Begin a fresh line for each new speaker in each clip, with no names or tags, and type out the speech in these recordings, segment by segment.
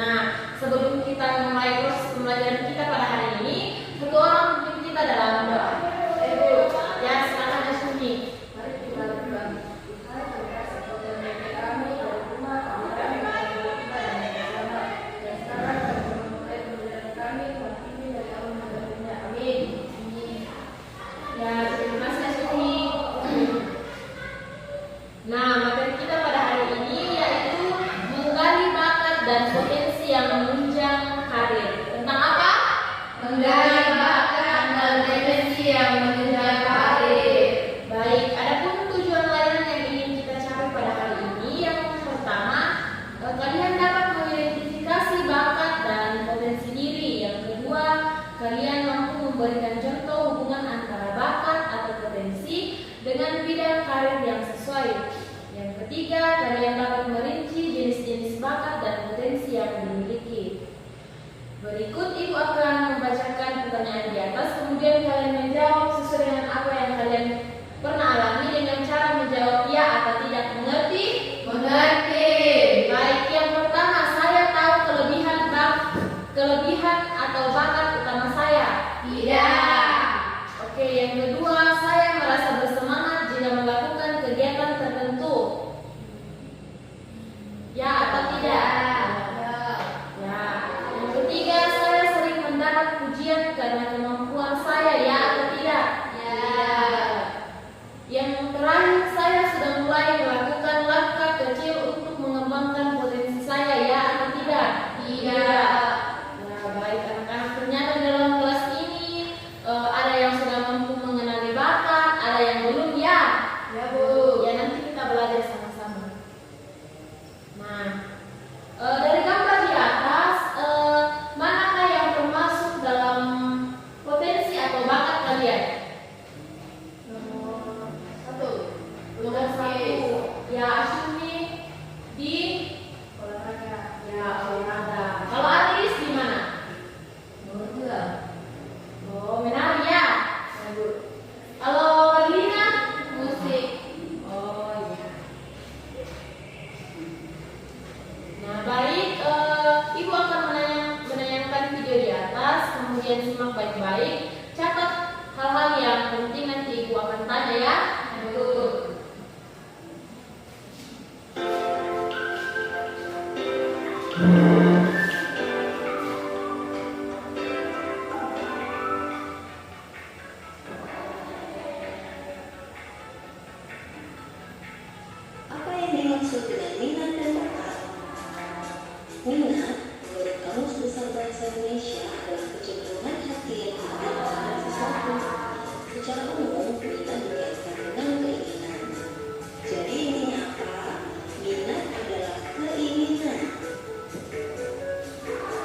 Nah, sebelum kita mulai proses pembelajaran kita pada hari ini, satu orang memimpin kita dalam doa. Ya, silakan Asmi. Mari kita berdoa. Ya, terima kasih Asmi. Nah, materi kita pada hari ini yaitu menggali bakat dan potensi yang menunjang karir. Tentang apa? Menggali bakat dan potensi yang menunjang karir. Baik, adapun tujuan layanan yang ingin kita capai pada hari ini, yang pertama, kalian dapat mengidentifikasi bakat dan potensi diri. Yang kedua, kalian mampu memberikan contoh hubungan antara bakat atau potensi dengan bidang karir yang sesuai. Yang ketiga, kalian dapat merinci jenis-jenis bakat dan potensi yang dimiliki. Berikut Ibu akan membacakan pertanyaan di atas, kemudian kalian menjawab sesuai dengan apa yang kalian pernah alami dengan cara menjawab ya atau tidak. Mengerti? Mengerti. Baik, yang pertama, saya tahu kelebihan atau bakat utama saya. Tidak. Oke, yang kedua, saya merasa bersemangat jika melakukan kegiatan tertentu. Ya atau tidak? Ya. Yang ketiga, saya sering mendapat pujian karena kemampuan saya. Ya atau tidak? Ya. Yang terakhir, saya sudah mulai melakukan langkah kecil untuk mengembangkan potensi saya. Ya atau tidak? Tidak. Nah, baik anak-anak, ternyata dalam kelas ini ada yang sudah mampu mengenali bakat, ada yang belum. Ya. Ya Bu. Ya, nanti kita belajar sama-sama. Nah, dari gambar di atas, manakah yang termasuk dalam potensi atau bakat kalian? Nomor satu. Ya, Asmi di olahraga. Ya, olahraga. Kalau Aris di mana? Nomor 2. Oh, menari ya. Kalau Lina, musik. Oh iya. Nah, baik, Ibu akan menayangkan video di atas, kemudian simak baik-baik, catat hal-hal yang penting, nanti Ibu akan tanya ya. Betul.
Apa yang dimaksud dengan minat dan bakat? Minat, menurut Kamus Besar Bahasa Indonesia, adalah kecenderungan hati yang ada terhadap sesuatu. Secara umum, minat dikaitkan dengan keinginan. Jadi intinya apa? Minat adalah keinginan.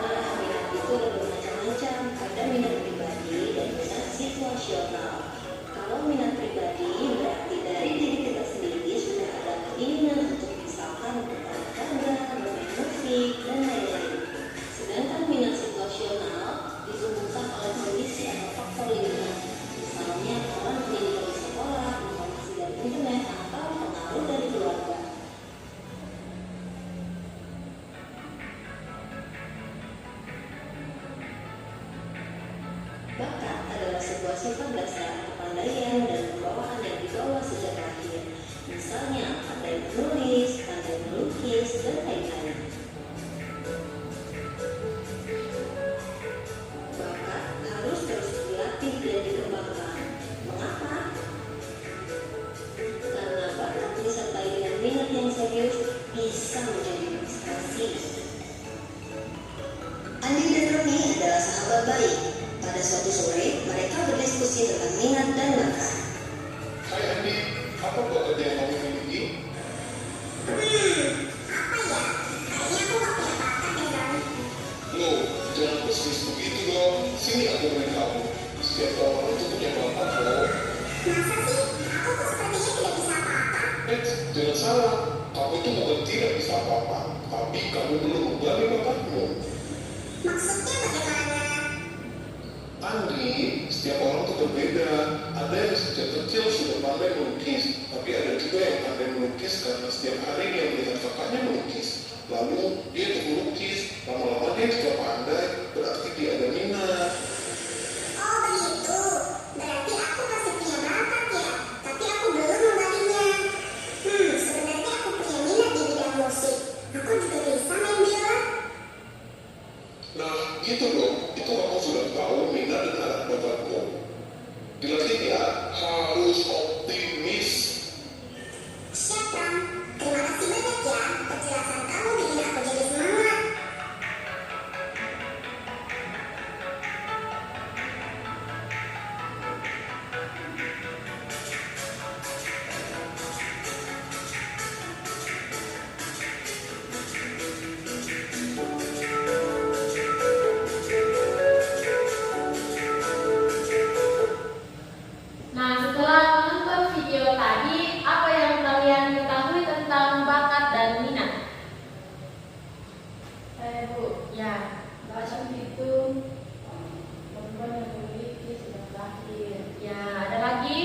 Nah, minat itu ada bermacam-macam. Ada minat pribadi dan minat situasional. Kalau minat pribadi berarti dari diri kita sendiri sudah ada keinginan untuk misalkan berolahraga, bermain musik, dan lain-lain. Sedangkan minat situasional ditumbuhkan oleh kondisi atau faktor lingkungan. Misalnya orang pendidikan di sekolah, informasi dari internet, atau pengaruh dari keluarga. Bakat adalah sebuah sifat dasar, kepandaian, dan pembawaan yang dibawa sejak lahir. Misalnya, pandai menulis, pandai melukis, dan lain-lain. Bakat harus terus dilatih dan dikembangkan. Mengapa? Karena bakat disertai dengan minat yang serius bisa menjadi prestasi. Andi dan Roni adalah sahabat baik. Pada suatu sore, mereka berdiskusi tentang minat dan bakat.
Hai Andi, apa bakat yang kamu miliki?
Apa ya? Kayaknya aku gak punya bakat deh, Don.
Loh, jangan pesimis begitu dong. Sini aku beri kamu. Setiap orang itu punya bakat loh.
Masa sih? Aku kok sepertinya tidak bisa apa-apa.
Jangan salah. Kamu itu bukan tidak bisa apa-apa, tapi kamu belum menggali bakatmu.
Maksudnya bagaimana?
Andi, setiap orang itu berbeda. Ada yang sejak kecil sudah pandai melukis, tapi ada juga yang pandai melukis karena setiap hari dia melihat kakaknya melukis. Lalu dia itu melukis, lama-lama Pandai sudah pandai, berarti dia ada minat.
Oh begitu, berarti aku masih punya bakat ya, tapi aku belum menggalinya. Sebenarnya aku punya minat di bidang musik. Aku juga bisa main biola.
Nah, gitu dong. Itu kamu sudah tahu minat dan alat bakatmu. Dilatih ya, harus optimis.
Siap, Pram. Terima kasih banyak ya. Penjelasan kamu bikin aku jadi semangat.
Nah, setelah menonton video tadi, apa yang kalian ketahui tentang bakat dan minat? Bu, ya, baca itu perempuan yang memiliki sejak lahir. Ya, ada lagi?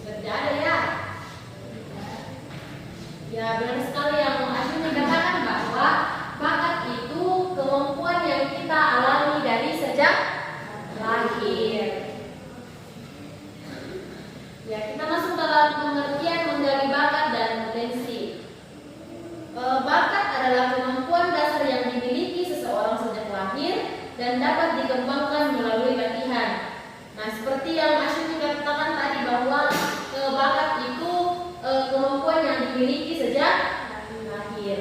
Sudah tidak ada ya? Ya, benar sekali yang Asyik mengatakan bahwa bakat itu kemampuan yang kita alami dari sejak lahir. Ya, kita masuk dalam pengertian menggali bakat dan potensi. Bakat adalah kemampuan dasar yang dimiliki seseorang sejak lahir dan dapat dikembangkan melalui latihan. Nah, seperti yang Asyik juga katakan tadi bahwa bakat itu kemampuan yang dimiliki sejak lahir.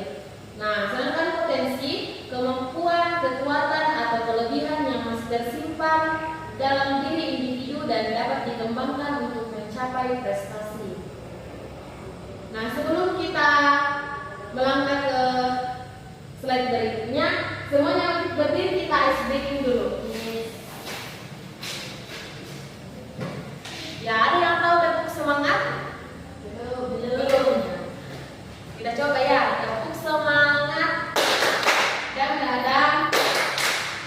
Nah, sedangkan potensi kemampuan, kekuatan atau kelebihan yang masih tersimpan dalam diri individu dan dapat dikembangkan untuk mencapai prestasi. Nah, sebelum kita melangkah ke slide berikutnya, semuanya berdiri, kita ice breaking dulu. Ya, ada yang tahu tepuk semangat? Belum. Kita coba ya, tepuk semangat. Dang dang dang,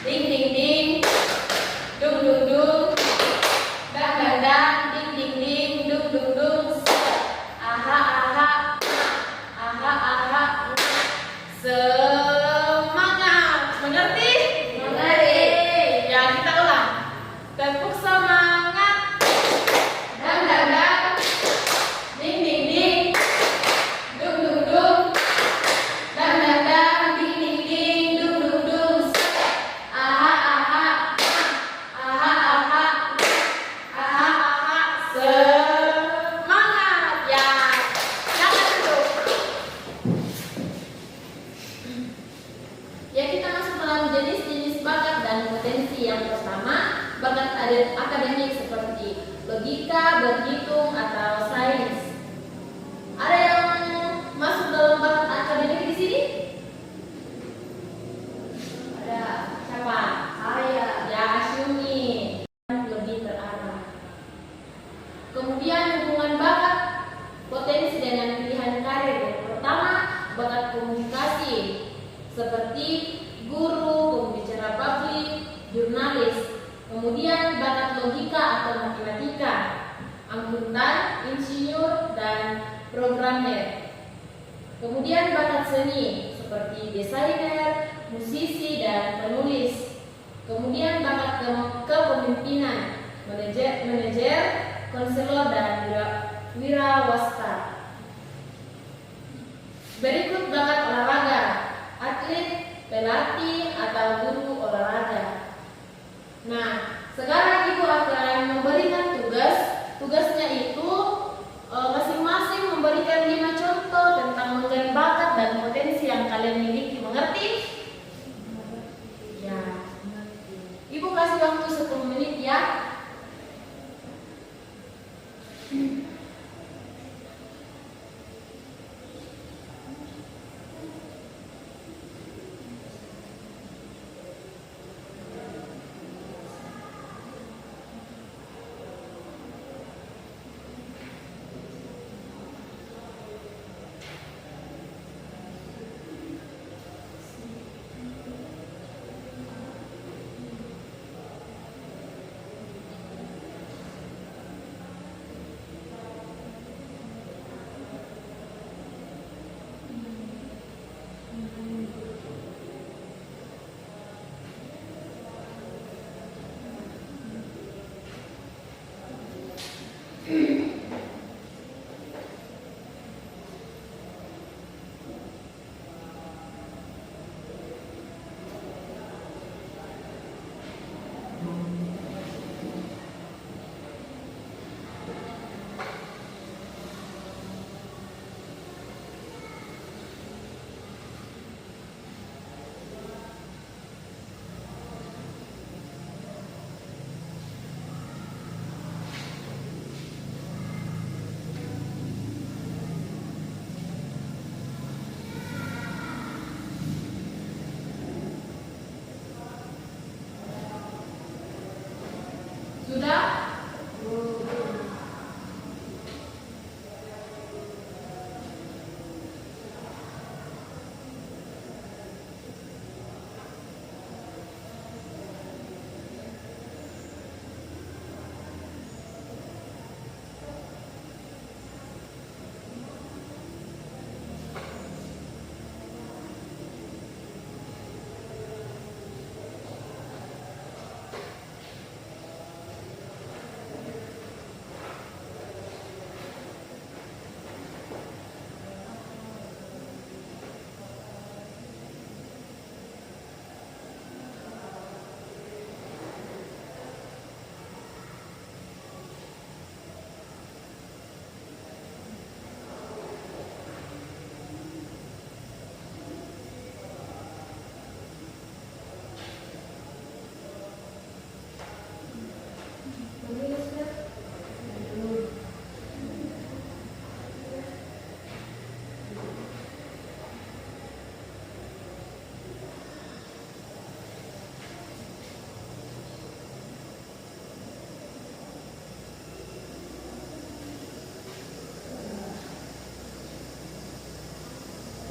ding ding ding, dung dung dung, dang dang dang, ding ding ding, dung dung dung. Aha aha, aha aha. Semangat, mengerti? Mengerti. Ya, kita ulang. Tepuk semangat. Dang dang dang, ding ding ding, dung dung dung, dang dang dang, ding ding ding, dung dung dung. Aha aha, aha aha, aha aha. Semangat ya, jangan duduk. Ya, kita masuk dalam jenis-jenis bakat dan potensi. Yang pertama, bakat akademik seperti logika, berhitung, atau sains. Ada yang masuk dalam bakat akademik di sini? Ada. Siapa? Saya. Ya, Asyumi. Lebih terarah. Kemudian hubungan bakat, potensi dengan pilihan karir. Yang pertama, bakat komunikasi seperti guru, pembicara publik, jurnalis. Kemudian bakat logika atau matematika, angkutan, insinyur, dan programmer. Kemudian bakat seni seperti desainer, musisi, dan penulis. Kemudian bakat kepemimpinan, manajer, konselor, dan wirawasta. Berikut bakat olahraga, atlet, pelatih, atau guru olahraga. Nah, sekarang Ibu akan memberikan tugasnya itu masing-masing memberikan 5 contoh tentang menggali bakat dan potensi yang kalian miliki. Mengerti? Ya. Ibu kasih waktu 10 menit ya.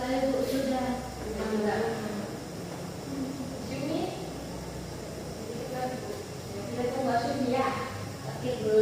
Selesai Bu, sudah. Enggak. Juni. Kita tunggu Juni ya. Oke Bu.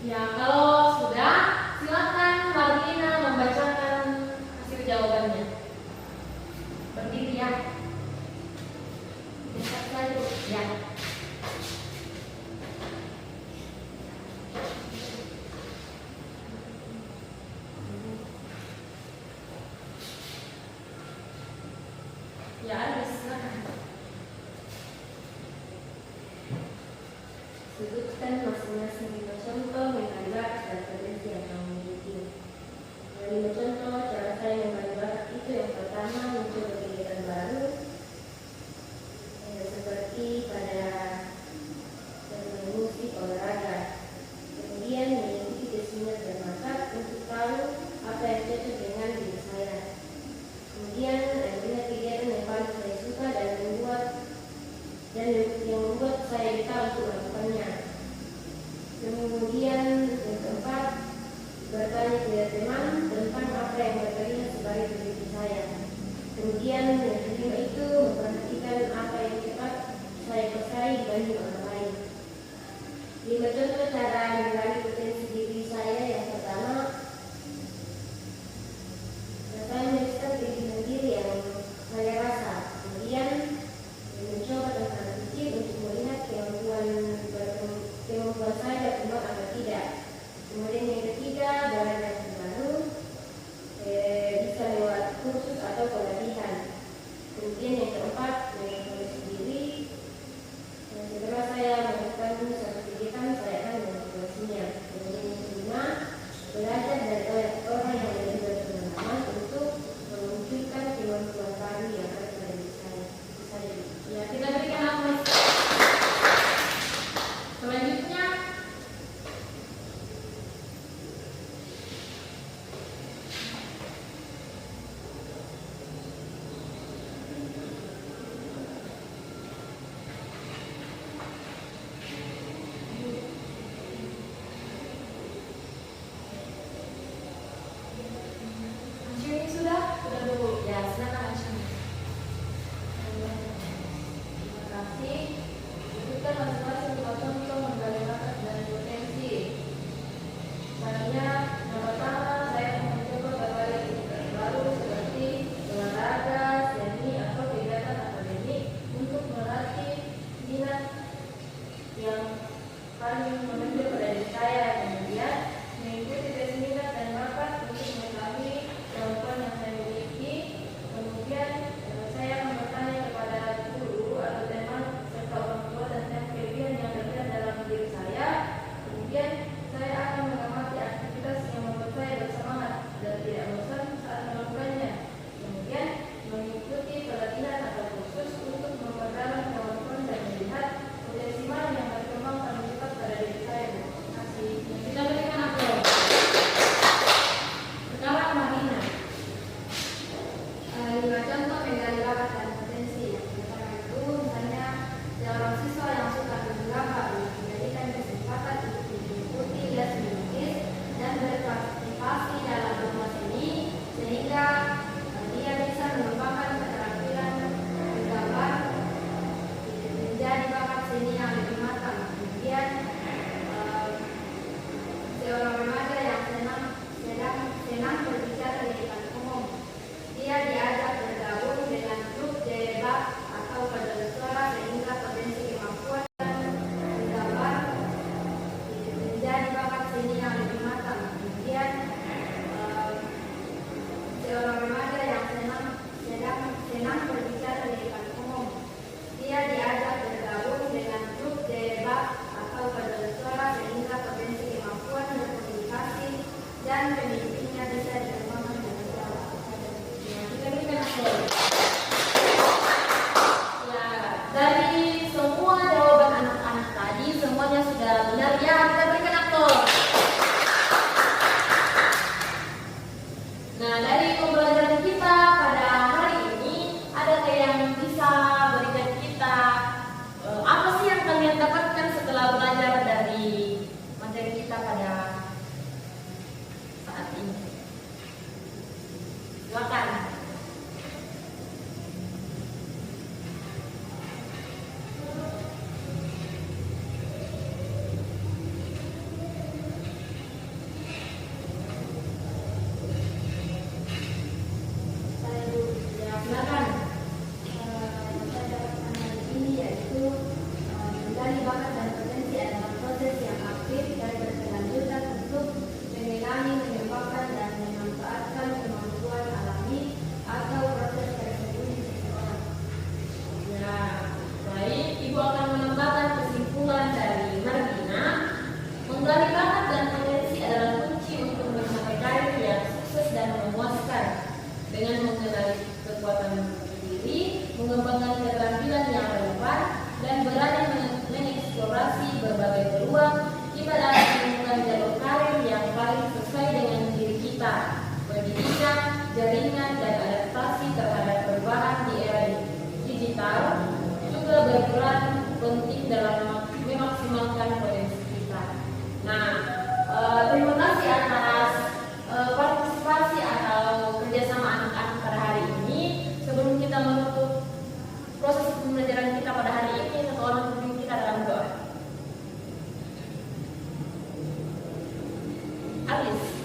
Ya, kalau sudah, silakan Marlina membacakan hasil jawabannya. Berdiri ya. Dekat sekali ya. Ya, ada silakan. Sebutkan masing-masing lima contoh membagi bakat dan potensi yang kamu miliki. Dari lima contoh, cara saya membagi bakat itu yang pertama mencoba kegiatan baru, seperti pada bermain musik, olahraga. Kemudian mengikuti kesenangan dan bakat untuk tahu apa yang cocok dengan diri saya. Kemudian melihat kegiatan yang paling saya suka dan yang membuat saya betah untuk melakukannya. Kemudian yang keempat, bertanya kepada teman tentang apa yang mereka lihat sebagai diri saya. Kemudian yang kelima itu memperhatikan apa yang cepat saya kuasai dibanding orang lain. 5 contoh cara mengenali potensi diri saya. Yang pertama, saya menuliskan diri sendiri yang saya rasa. Kemudian mencoba tentang kecil untuk melihat kemampuan saya berkembang atau tidak. Kemudian yang ketiga, belajar baru, bisa lewat kursus atau pelatihan. Kemudian yang keempat, mengevaluasi diri. Setelah saya melakukan satu kegiatan, saya akan mengevaluasinya. Kemudian yang kelima, belajar dari orang yang lebih berpengalaman untuk memunculkan kemampuan baru yang ada pada diri saya. Ya, kita berikan apresiasi. Selanjutnya, jaringan, dan adaptasi terhadap perubahan di era digital juga berperan penting dalam memaksimalkan potensi kita. Nah, terima kasih atas partisipasi atau kerjasama anak-anak pada hari ini. Sebelum kita menutup proses pembelajaran kita pada hari ini, satu orang pimpin kita dalam doa. Alis.